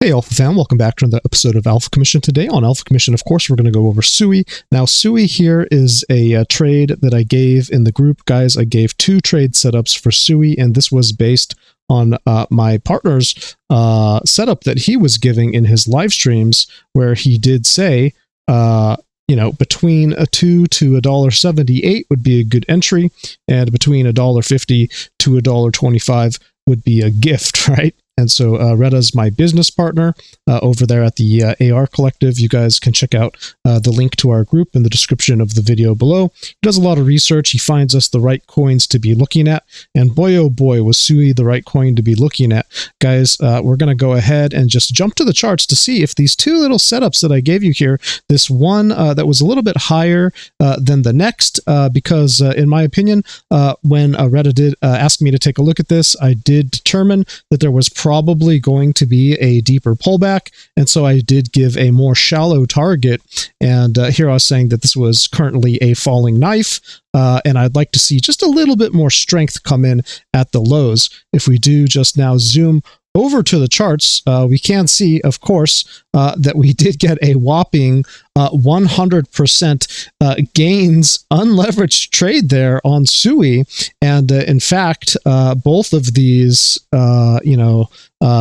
Hey Alpha fam, welcome back to another episode of Alpha Commission. Today on Alpha Commission, of course, we're going to go over SUI. Now, SUI here is a trade that I gave in the group. Guys, I gave 2 trade setups for SUI, and this was based on my partner's setup that he was giving in his live streams, where he did say, between a $2 to $1.78 would be a good entry, and between $1.50 to $1.25 would be a gift, right? And so Retta's my business partner over there at the AR Collective. You guys can check out the link to our group in the description of the video below. He does a lot of research. He finds us the right coins to be looking at. And boy, oh boy, was SUI the right coin to be looking at. Guys, we're going to go ahead and just jump to the charts to see if these 2 little setups that I gave you here, this one that was a little bit higher than the next, because in my opinion, when Retta did ask me to take a look at this, I did determine that there was probably going to be a deeper pullback, and so I did give a more shallow target, and here I was saying that this was currently a falling knife, and I'd like to see just a little bit more strength come in at the lows. If we do just now zoom over to the charts, we can see, of course, that we did get a whopping 100% gains unleveraged trade there on SUI. And in fact, both of these,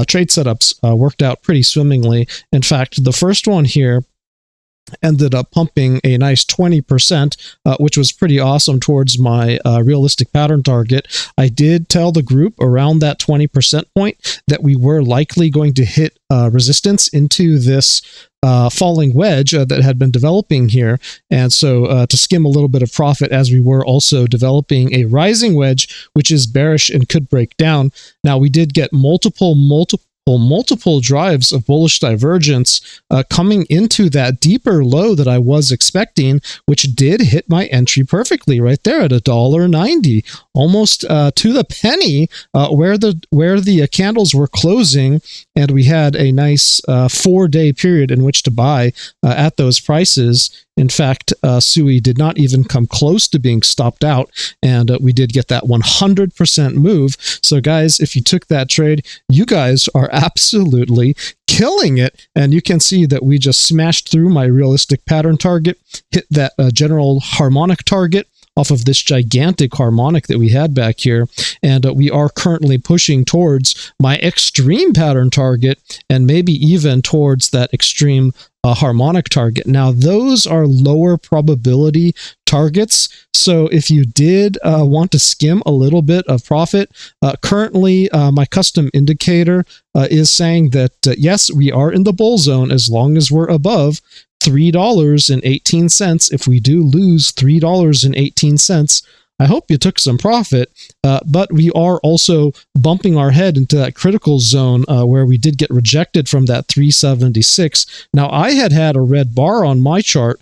trade setups worked out pretty swimmingly. In fact, the first one here ended up pumping a nice 20%, which was pretty awesome towards my realistic pattern target. I did tell the group around that 20% point that we were likely going to hit resistance into this falling wedge that had been developing here. And so to skim a little bit of profit, as we were also developing a rising wedge, which is bearish and could break down. Now, we did get multiple drives of bullish divergence coming into that deeper low that I was expecting, which did hit my entry perfectly right there at $1.90, almost to the penny, where the candles were closing, and we had a nice 4-day period in which to buy at those prices. In fact, SUI did not even come close to being stopped out, and we did get that 100% move. So guys, if you took that trade, you guys are absolutely killing it, and you can see that we just smashed through my realistic pattern target, hit that general harmonic target off of this gigantic harmonic that we had back here, and we are currently pushing towards my extreme pattern target, and maybe even towards that extreme harmonic target. Now, those are lower probability targets, so if you did want to skim a little bit of profit, currently my custom indicator is saying that yes, we are in the bull zone as long as we're above $3.18. If we do lose $3.18, I hope you took some profit, but we are also bumping our head into that critical zone where we did get rejected from that 376. Now, I had a red bar on my chart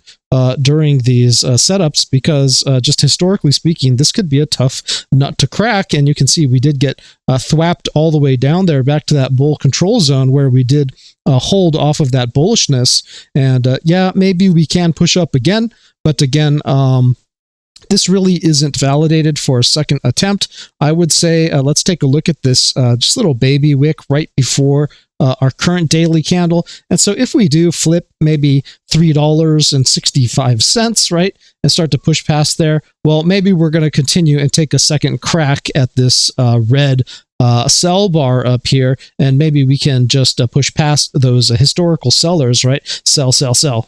during these setups because just historically speaking, this could be a tough nut to crack, and you can see we did get thwapped all the way down there back to that bull control zone where we did hold off of that bullishness, and yeah, maybe we can push up again, but again, this really isn't validated for a second attempt. I would say let's take a look at this just little baby wick right before our current daily candle. And so if we do flip maybe $3.65, right, and start to push past there, well, maybe we're going to continue and take a second crack at this red sell bar up here, and maybe we can just push past those historical sellers, right? Sell,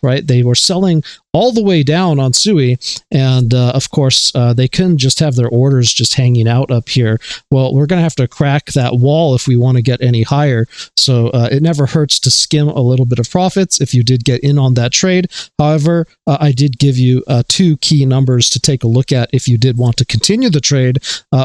right? They were selling all the way down on SUI, and of course, they couldn't just have their orders just hanging out up here. Well, we're going to have to crack that wall if we want to get any higher, so it never hurts to skim a little bit of profits if you did get in on that trade. However, I did give you 2 key numbers to take a look at if you did want to continue the trade,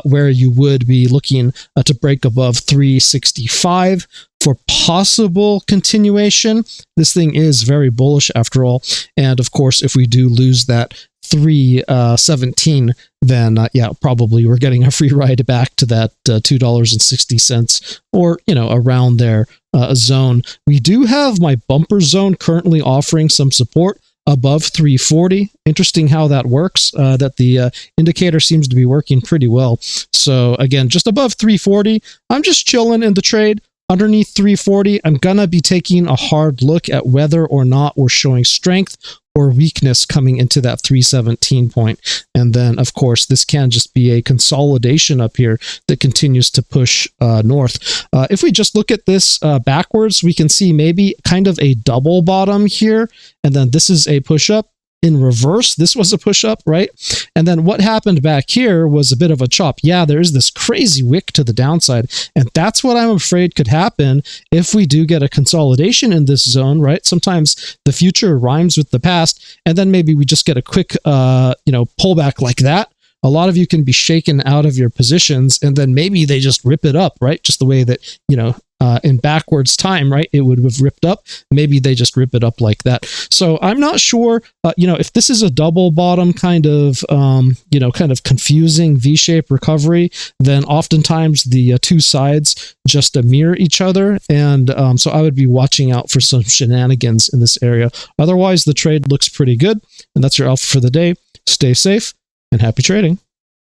where you would be looking to break above 365 for possible continuation. This thing is very bullish after all, and of course, if we do lose that 317, then yeah, probably we're getting a free ride back to that $2.60 or around there zone. We do have my bumper zone currently offering some support above 340. Interesting how that works, that the indicator seems to be working pretty well. So again, just above 340, I'm just chilling in the trade. underneath 340, I'm going to be taking a hard look at whether or not we're showing strength or weakness coming into that 317 point. And then, of course, this can just be a consolidation up here that continues to push north. If we just look at this backwards, we can see maybe kind of a double bottom here. And then this is a push up. In reverse, this was a push up, right? And then what happened back here was a bit of a chop. Yeah, there's this crazy wick to the downside. And that's what I'm afraid could happen if we do get a consolidation in this zone, right? Sometimes the future rhymes with the past, and then maybe we just get a quick, pullback like that. A lot of you can be shaken out of your positions, and then maybe they just rip it up, right? Just the way that, in backwards time, right, it would have ripped up. Maybe they just rip it up like that. So I'm not sure, if this is a double bottom kind of confusing V-shaped recovery, then oftentimes the two sides just mirror each other. And so I would be watching out for some shenanigans in this area. Otherwise, the trade looks pretty good. And that's your alpha for the day. Stay safe and happy trading.